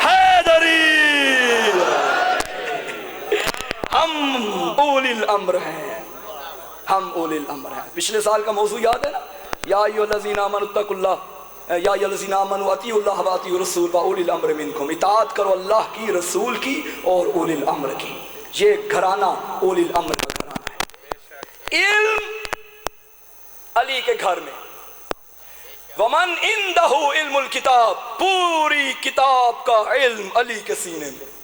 حیدری ہم اولی الامر ہیں، ہم اولی الامر ہیں۔ پچھلے سال کا موضوع یاد ہے نا، یا ایھا الذین آمنوا اتقوا اللہ، یا ایھا الذین آمنوا اطیعوا اللہ واطیعوا الرسول واولی الامر منکم، اطاعت کرو اللہ کی، رسول کی اور اولی الامر کی۔ یہ گھرانہ اولی الامر کا گھرانہ ہے۔ علم علی کے گھر میں، ومن عندہ علم الکتاب، پوری کتاب کا علم علی کے سینے میں۔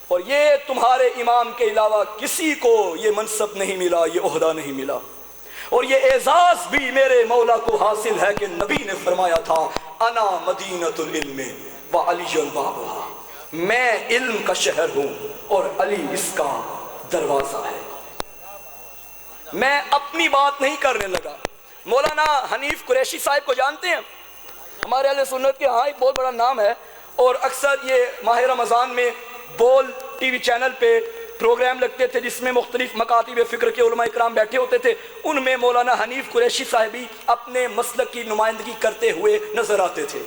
اور یہ تمہارے امام کے علاوہ کسی کو یہ منصب نہیں ملا، یہ عہدہ نہیں ملا، اور یہ اعزاز بھی میرے مولا کو حاصل ہے کہ نبی نے فرمایا تھا انا مدینۃ العلم وعلی بابھا، میں علم کا شہر ہوں اور علی اس کا دروازہ ہے۔ میں اپنی بات نہیں کرنے لگا۔ مولانا حنیف قریشی صاحب کو جانتے ہیں؟ ہمارے اہل سنت کے ہاں ایک بہت بڑا نام ہے، اور اکثر یہ ماہ رمضان میں بول ٹی وی چینل پہ پروگرام لگتے تھے جس میں مختلف مکاتب فکر کے علماء اکرام بیٹھے ہوتے تھے، ان میں مولانا حنیف قریشی صاحبی اپنے مسلک کی نمائندگی کرتے ہوئے نظر آتے تھے۔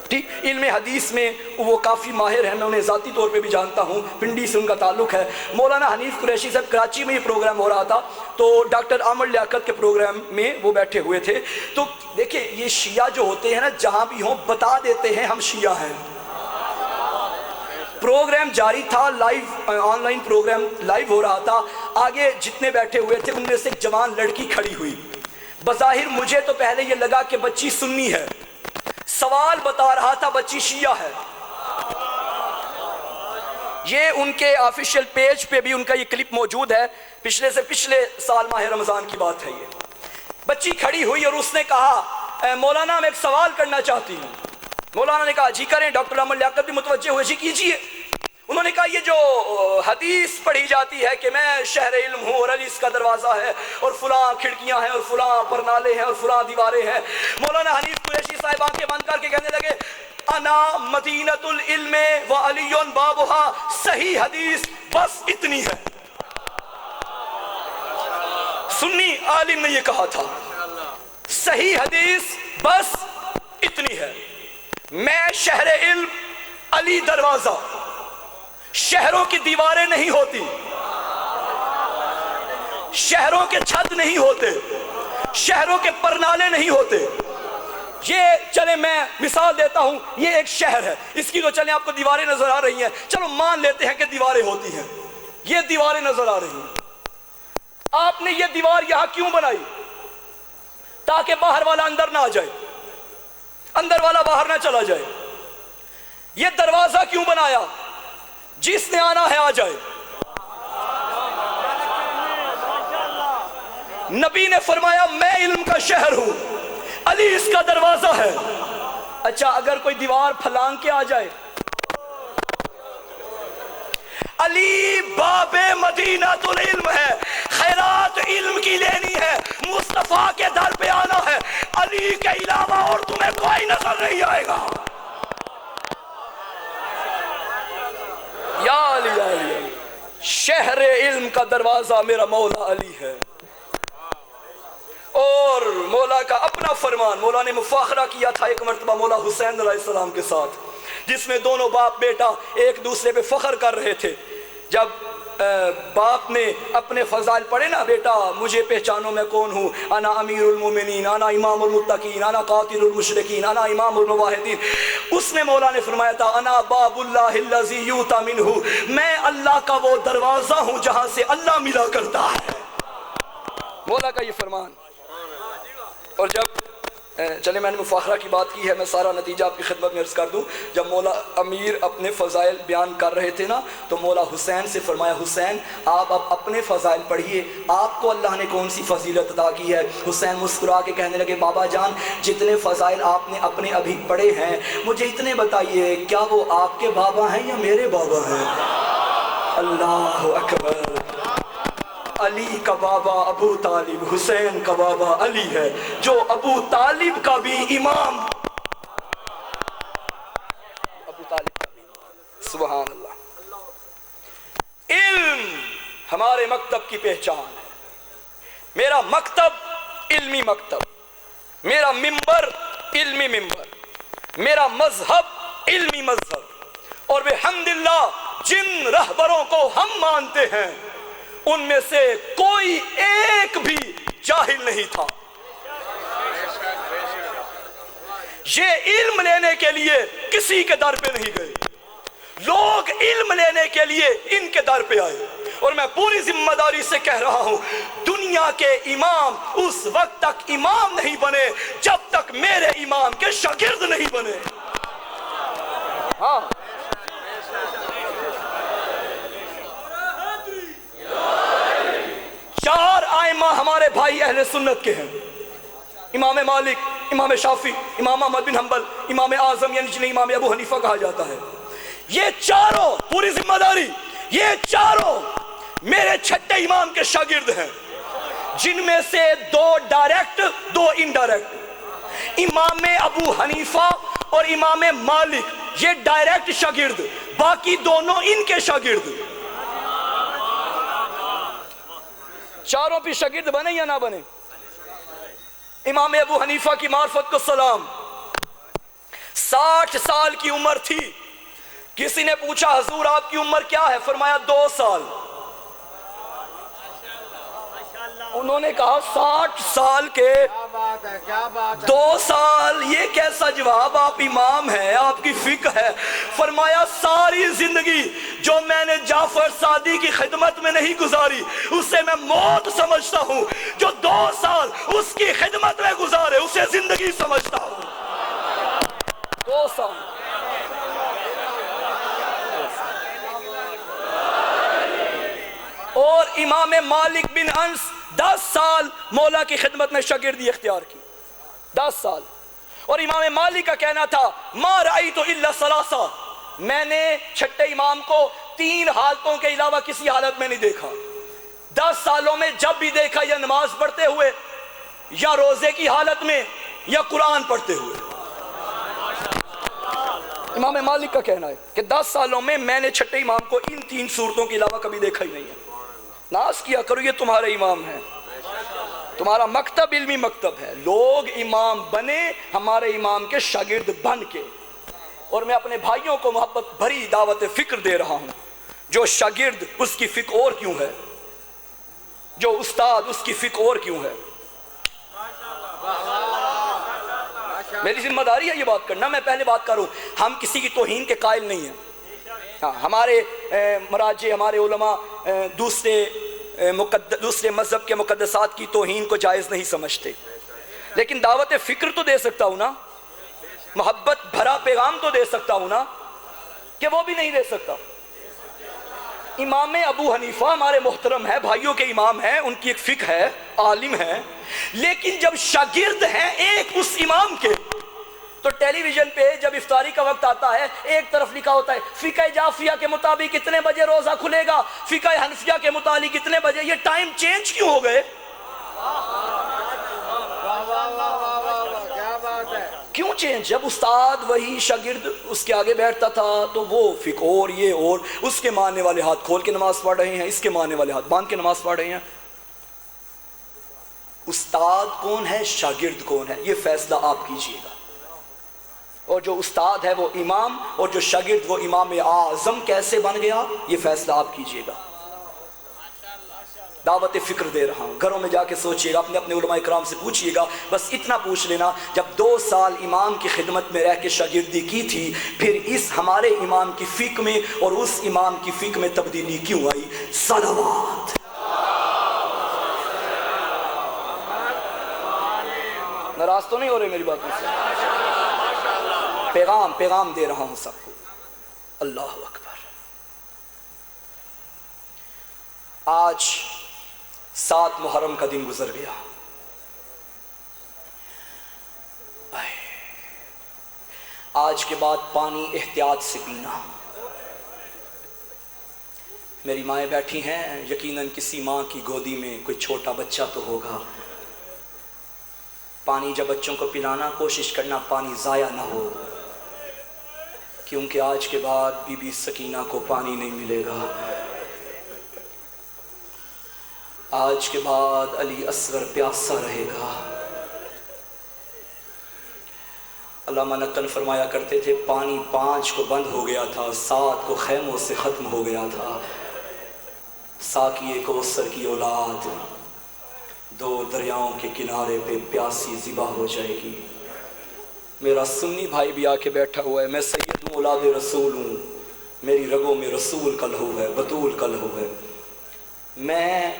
ٹھیک، علم حدیث میں وہ کافی ماہر ہیں، میں انہیں ذاتی طور پہ بھی جانتا ہوں، پنڈی سے ان کا تعلق ہے۔ مولانا حنیف قریشی صاحب کراچی میں یہ پروگرام ہو رہا تھا، تو ڈاکٹر عامر لیاقت کے پروگرام میں وہ بیٹھے ہوئے تھے۔ تو دیکھیں یہ شیعہ جو ہوتے ہیں نا، جہاں بھی ہوں بتا دیتے ہیں ہم شیعہ ہیں۔ پروگرام جاری تھا، live online programme live ہو رہا تھا، آگے جتنے بیٹھے ہوئے تھے ان میں سے ایک جوان لڑکی کھڑی ہوئی۔ بظاہر مجھے تو پہلے یہ لگا کہ بچی سنی ہے، سوال بتا رہا تھا بچی شیعہ ہے۔ یہ ان کے آفیشیل پیج پہ بھی ان کا یہ کلپ موجود ہے، پچھلے سے پچھلے سال ماہ رمضان کی بات ہے۔ یہ بچی کھڑی ہوئی اور اس نے کہا مولانا میں ایک سوال کرنا چاہتی ہوں۔ مولانا نے کہا جی کریں۔ ڈاکٹر عامر لیاقت بھی متوجہ ہوئے، جی کیجئے۔ انہوں نے کہا یہ جو حدیث پڑھی جاتی ہے کہ میں شہر علم ہوں اور علی اس کا دروازہ ہے اور فلاں کھڑکیاں ہیں اور فلاں پرنالے ہیں اور فلاں دیواریں ہیں، مولانا حنیف قریشی صاحب آنکھیں بند کر کے کہنے لگے انا مدینۃ العلم وعلی بابھا، صحیح حدیث بس اتنی ہے. سنی عالم نے یہ کہا تھا صحیح حدیث بس اتنی ہے. میں شہر علم علی دروازہ. شہروں کی دیواریں نہیں ہوتی, شہروں کے چھت نہیں ہوتے, شہروں کے پرنالے نہیں ہوتے. یہ چلے میں مثال دیتا ہوں, یہ ایک شہر ہے, اس کی تو چلے آپ کو دیواریں نظر آ رہی ہیں, چلو مان لیتے ہیں کہ دیواریں ہوتی ہیں. یہ دیواریں نظر آ رہی ہیں. آپ نے یہ دیوار یہاں کیوں بنائی؟ تاکہ باہر والا اندر نہ آ جائے, اندر والا باہر نہ چلا جائے. یہ دروازہ کیوں بنایا؟ جس نے آنا ہے آ جائے. نبی نے فرمایا میں علم کا شہر ہوں, علی اس کا دروازہ ہے. اچھا اگر کوئی دیوار پھلانگ کے آ جائے, علی باب مدینہ تو علم ہے, خیرات علم کی لینی ہے, مصطفیٰ کے در پہ آنا ہے, علی کے علاوہ اور تمہیں کوئی نظر نہیں آئے گا. یا علی یا علی, شہر علم کا دروازہ میرا مولا علی ہے. اور مولا کا اپنا فرمان, مولا نے مفاخرہ کیا تھا ایک مرتبہ مولا حسین علیہ السلام کے ساتھ, جس میں دونوں باپ بیٹا ایک دوسرے پہ فخر کر رہے تھے. جب باپ نے اپنے فضائل پڑھے نا, بیٹا مجھے پہچانو میں کون ہوں, انا امیر المومنین, انا امام المتقین, انا قاتل المشرکین, انا امام الموحدین. اس نے مولا نے فرمایا تھا انا باب اللہ الذی یؤتی منہ, میں اللہ کا وہ دروازہ ہوں جہاں سے اللہ ملا کرتا ہے. مولا کا یہ فرمان. اور جب چلے میں نے مفاخرہ کی بات کی ہے, میں سارا نتیجہ آپ کی خدمت میں عرض کر دوں. جب مولا امیر اپنے فضائل بیان کر رہے تھے نا, تو مولا حسین سے فرمایا حسین آپ اب اپنے فضائل پڑھیے, آپ کو اللہ نے کون سی فضیلت عطا کی ہے. حسین مسکرا کے کہنے لگے بابا جان جتنے فضائل آپ نے اپنے ابھی پڑھے ہیں مجھے اتنے بتائیے, کیا وہ آپ کے بابا ہیں یا میرے بابا ہیں؟ اللہ اکبر. علی کا بابا ابو طالب, حسین کا بابا علی ہے, جو ابو طالب کا بھی امام, ابو طالب کا بھی. سبحان اللہ. علم ہمارے مکتب کی پہچان ہے. میرا مکتب علمی مکتب, میرا منبر علمی منبر, میرا مذہب علمی مذہب. اور بحمدللہ جن رہبروں کو ہم مانتے ہیں ان میں سے کوئی ایک بھی جاہل نہیں تھا. یہ علم لینے کے لیے کسی کے در پہ نہیں گئے, لوگ علم لینے کے لیے ان کے در پہ آئے. اور میں پوری ذمہ داری سے کہہ رہا ہوں, دنیا کے امام اس وقت تک امام نہیں بنے جب تک میرے امام کے شاگرد نہیں بنے. ہاں, چار آئمہ ہمارے بھائی اہل سنت کے ہیں, امام مالک, امام شافعی, امام احمد بن حنبل, امام اعظم یعنی جنہیں امام ابو حنیفہ کہا جاتا ہے. یہ چاروں, پوری ذمہ داری, یہ چاروں میرے چھٹے امام کے شاگرد ہیں, جن میں سے دو ڈائریکٹ دو انڈائریکٹ. امام ابو حنیفہ اور امام مالک یہ ڈائریکٹ شاگرد, باقی دونوں ان کے شاگرد. چاروں پہ شاگرد بنے یا نہ بنے؟ امام ابو حنیفہ کی معرفت کو سلام, 60 سال کی عمر تھی. کسی نے پوچھا حضور آپ کی عمر کیا ہے؟ فرمایا 2 سال. انہوں نے کہا 60 سال کے 2 سال, یہ کیسا جواب, آپ امام ہیں, آپ کی فقہ ہے. فرمایا ساری زندگی جو میں نے جعفر صادق کی خدمت میں نہیں گزاری اسے میں موت سمجھتا ہوں, جو 2 سال اس کی خدمت میں گزارے اسے زندگی سمجھتا ہوں. 2 سال. اور امام مالک بن انس 10 سال مولا کی خدمت میں شاگردی اختیار کی, 10 سال. اور امام مالک کا کہنا تھا ما رأیت الا ثلاثہ, میں نے چھٹے امام کو 3 حالتوں کے علاوہ کسی حالت میں نہیں دیکھا. 10 سالوں میں جب بھی دیکھا یا نماز پڑھتے ہوئے, یا روزے کی حالت میں, یا قرآن پڑھتے ہوئے. امام مالک کا کہنا ہے کہ 10 سالوں میں نے چھٹے امام کو ان 3 صورتوں کے علاوہ کبھی دیکھا ہی نہیں ہے. ناز کیا کرو، یہ تمہارے امام ہیں، تمہارا مکتب علمی مکتب ہے. لوگ امام بنے ہمارے امام کے شاگرد بن کے. اور میں اپنے بھائیوں کو محبت بھری دعوت فکر دے رہا ہوں. جو شاگرد اس کی فکر اور کیوں ہے، جو استاد اس کی فکر اور کیوں ہے. میری ذمہ داری ہے یہ بات کرنا. میں پہلے بات کروں، ہم کسی کی توہین کے قائل نہیں ہیں. ہاں، ہمارے مراجع، ہمارے علماء دوسرے مذہب کے مقدسات کی توہین کو جائز نہیں سمجھتے، لیکن دعوت فکر تو دے سکتا ہوں نا، محبت بھرا پیغام تو دے سکتا ہوں نا، کہ وہ بھی نہیں دے سکتا. امام ابو حنیفہ ہمارے محترم ہیں، بھائیوں کے امام ہیں، ان کی ایک فقہ ہے، عالم ہے، لیکن جب شاگرد ہیں ایک اس امام کے، تو ٹیلی ویژن پہ جب افطاری کا وقت آتا ہے ایک طرف لکھا ہوتا ہے فقہ جعفریہ کے مطابق کتنے بجے روزہ کھلے گا، فقہ حنفیہ کے مطابق کتنے بجے. یہ ٹائم چینج کیوں ہو گئے؟ کیوں چینج؟ جب استاد وہی شاگرد اس کے آگے بیٹھتا تھا تو وہ فقہ اور یہ اور اس کے ماننے والے ہاتھ کھول کے نماز پڑھ رہے ہیں، اس کے ماننے والے ہاتھ باندھ کے نماز پڑھ رہے ہیں. استاد کون ہے، شاگرد کون ہے، یہ فیصلہ آپ کیجئے گا. اور جو استاد ہے وہ امام، اور جو شاگرد وہ امام اعظم کیسے بن گیا، یہ فیصلہ آپ کیجئے گا. دعوت فکر دے رہا ہوں، گھروں میں جا کے سوچئے گا، اپنے علماء اکرام سے پوچھئے گا. بس اتنا پوچھ لینا، جب 2 سال امام کی خدمت میں رہ کے شاگردی کی تھی، پھر اس ہمارے امام کی فقہ میں اور اس امام کی فقہ میں تبدیلی کیوں آئی؟ صلوات. ناراض تو نہیں ہو رہے میری باتوں سے؟ پیغام دے رہا ہوں سب کو. اللہ اکبر. آج 7 محرم کا دن گزر گیا. آج کے بعد پانی احتیاط سے پینا. میری مائیں بیٹھی ہیں، یقیناً کسی ماں کی گودی میں کوئی چھوٹا بچہ تو ہوگا. پانی جب بچوں کو پلانا، کوشش کرنا پانی ضائع نہ ہو، کیونکہ آج کے بعد بی بی سکینہ کو پانی نہیں ملے گا. آج کے بعد علی اصغر پیاسا رہے گا. علامہ نقل فرمایا کرتے تھے، پانی 5 کو بند ہو گیا تھا، 7 کو خیموں سے ختم ہو گیا تھا. ساقی کوثر کی اولاد 2 دریاؤں کے کنارے پہ پیاسی ذبح ہو جائے گی. میرا سنی بھائی بھی آ کے بیٹھا ہوا ہے، میں سید ہوں، اولاد رسول ہوں، میری رگوں میں رسول کا لہو ہے، بطول کا لہو ہے. میں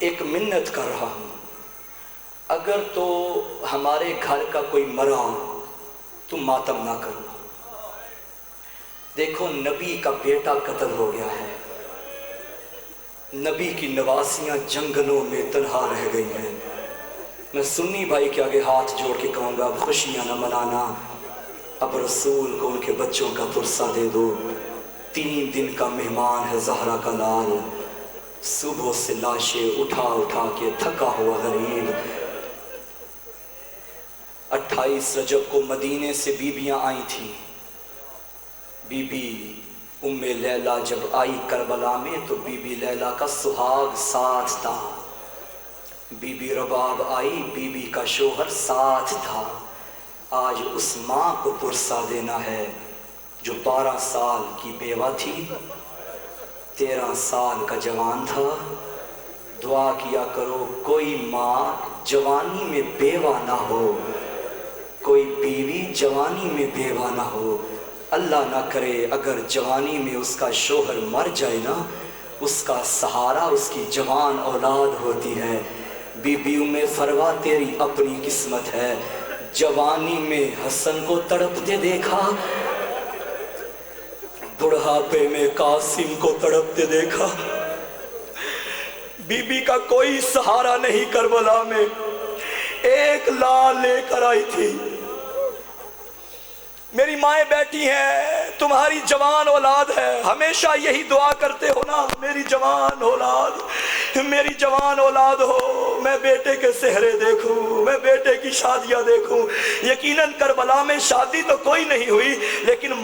ایک منت کر رہا ہوں، اگر تو ہمارے گھر کا کوئی مرا تم ماتم نہ کرو. دیکھو نبی کا بیٹا قتل ہو گیا ہے، نبی کی نواسیاں جنگلوں میں تنہا رہ گئی ہیں. میں سنی بھائی کے آگے ہاتھ جوڑ کے کہوں گا، اب خوشیاں نہ منانا، اب رسول کو ان کے بچوں کا پرسہ دے دو. 3 دن کا مہمان ہے زہرا کا لال، صبح سے لاشیں اٹھا کے تھکا ہوا غریب. 28 رجب کو مدینے سے بیبیاں آئی تھیں. بی بی ام لیلہ جب آئی کربلا میں تو بی بی لیلہ کا سہاگ ساتھ تھا. بی بی رباب آئی، بی بی کا شوہر ساتھ تھا. آج اس ماں کو پرسہ دینا ہے جو 12 سال کی بیوہ تھی، 13 سال کا جوان تھا. دعا کیا کرو کوئی ماں جوانی میں بیوہ نہ ہو، کوئی بیوی جوانی میں بیوہ نہ ہو. اللہ نہ کرے اگر جوانی میں اس کا شوہر مر جائے نا، اس کا سہارا اس کی جوان اولاد ہوتی ہے. بی بی ام فروا تیری اپنی قسمت ہے، جوانی میں حسن کو تڑپتے دیکھا، بڑھاپے میں قاسم کو تڑپتے دیکھا. بی بی کا کوئی سہارا نہیں، کربلا میں ایک لال لے کر آئی تھی. میری مائیں بیٹھی ہیں، تمہاری جوان اولاد ہے، ہمیشہ یہی دعا کرتے ہو نا، میری جوان اولاد، میری جوان اولاد ہو، میں بیٹے کے سہرے دیکھوں، میں بیٹے کی شادیاں دیکھوں. یقیناً کربلا میں شادی تو کوئی نہیں ہوئی، لیکن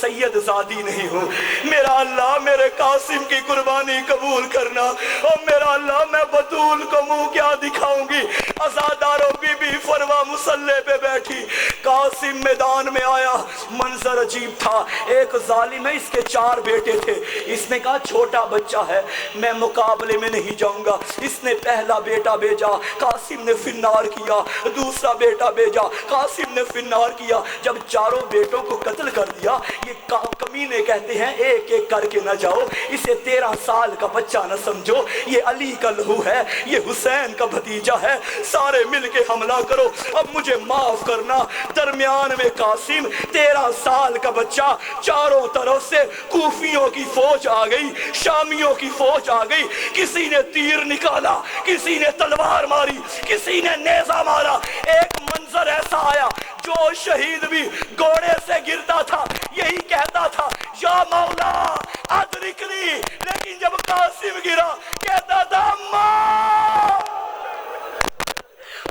سید زادی نہیں ہوں، میرا اللہ میرے قاسم کی قربانی قبول کرنا، اور میرا اللہ میں بطول کو منہ کیا دکھاؤں گی۔ عزادارو بی بی فروا مصلے پہ بیٹھی، قاسم میدان میں آیا، منظر عجیب تھا۔ ایک ظالم ہے، اس کے 4 بیٹے تھے، اس نے کہا چھوٹا بچہ ہے میں مقابلے میں نہیں جاؤں گا، اس نے پہلا بیٹا بھیجا، قاسم نے فنار کیا، دوسرا بیٹا بھیجا، قاسم نے فنار کیا۔ جب چاروں بیٹوں کو قتل کر دیا، یہ کمینے کہتے ہیں ایک ایک کر کے نہ جاؤ، اسے 13 سال کا بچہ نہ سمجھو، یہ علی کا لہو ہے، یہ حسین کا بھتیجا ہے، سارے مل کے حملہ کرو، اب مجھے معاف کرنا۔ درمیان میں قاسم 13 سال کا بچہ، چاروں طرف سے کوفیوں کی فوج آ گئی، شامیوں کی فوج آ گئی، کسی نے تیر نکالا، کسی نے تلوار ماری، کسی نے نیزہ مارا۔ ایک منظر ایسا آیا، جو شہید بھی گھوڑے سے گرتا تھا یہی کہتا تھا یا مولا ادرکنی، لیکن جب قاسم گرا کہتا تھا اماں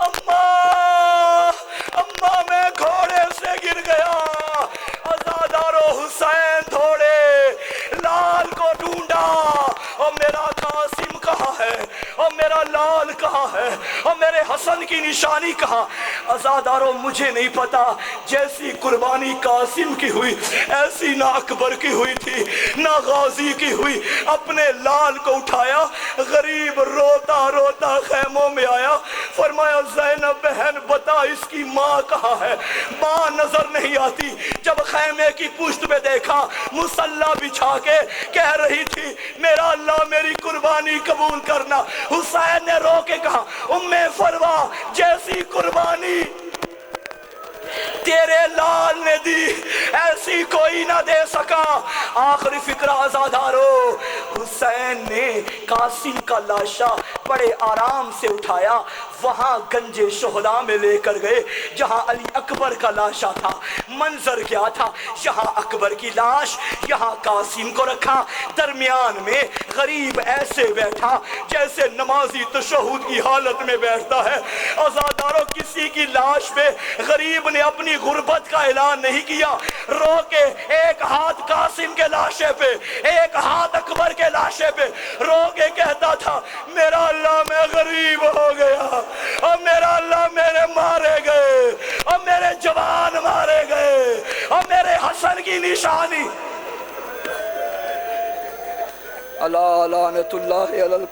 اماں اماں میں گھوڑے سے گر گیا۔ عزادارو حسین دوڑے، لال کو ڈھونڈا، اور میرا قاسم کہاں ہے، اور میرا لال کہاں ہے، اور میرے حسن کی نشانی کہاں؟ عزادارو مجھے نہیں پتا، جیسی قربانی قاسم کی ہوئی ایسی نہ اکبر کی ہوئی تھی نہ غازی کی ہوئی۔ اپنے لال کو اٹھایا، غریب روتا روتا خیموں میں آیا، فرمایا زینب بہن بتا اس کی ماں کہاں ہے؟ ماں نظر نہیں آتی۔ جب خیمے کی پشت پہ دیکھا، مصلی بچھا کے کہہ رہی تھی میرا اللہ میری قربانی قبول کرنا۔ حسین نے رو کے کہا ام فروا جیسی قربانی تیرے لال نے دی ایسی کوئی نہ دے سکا۔ آخری فکرہ عزادارو، حسین نے قاسم کا لاشا بڑے آرام سے اٹھایا، وہاں گنج شہداء میں لے کر گئے جہاں علی اکبر کا لاشا تھا۔ منظر کیا تھا، یہاں اکبر کی لاش، یہاں قاسم کو رکھا، درمیان میں غریب ایسے بیٹھا جیسے نمازی تشہد کی حالت میں بیٹھتا ہے۔ عزادارو کسی کی لاش پہ غریب نے اپنی غربت کا اعلان نہیں کیا، رو کے ایک ہاتھ قاسم کے لاشے پہ ایک ہاتھ اکبر کے لاشے پہ رو کے کہتا تھا میرا اللہ میں غریب ہو گیا، اور میرا اللہ میرے مارے گئے، اور میرے جوان مارے گئے، اور میرے حسن کی نشانی اللہ لعنت اللہ علی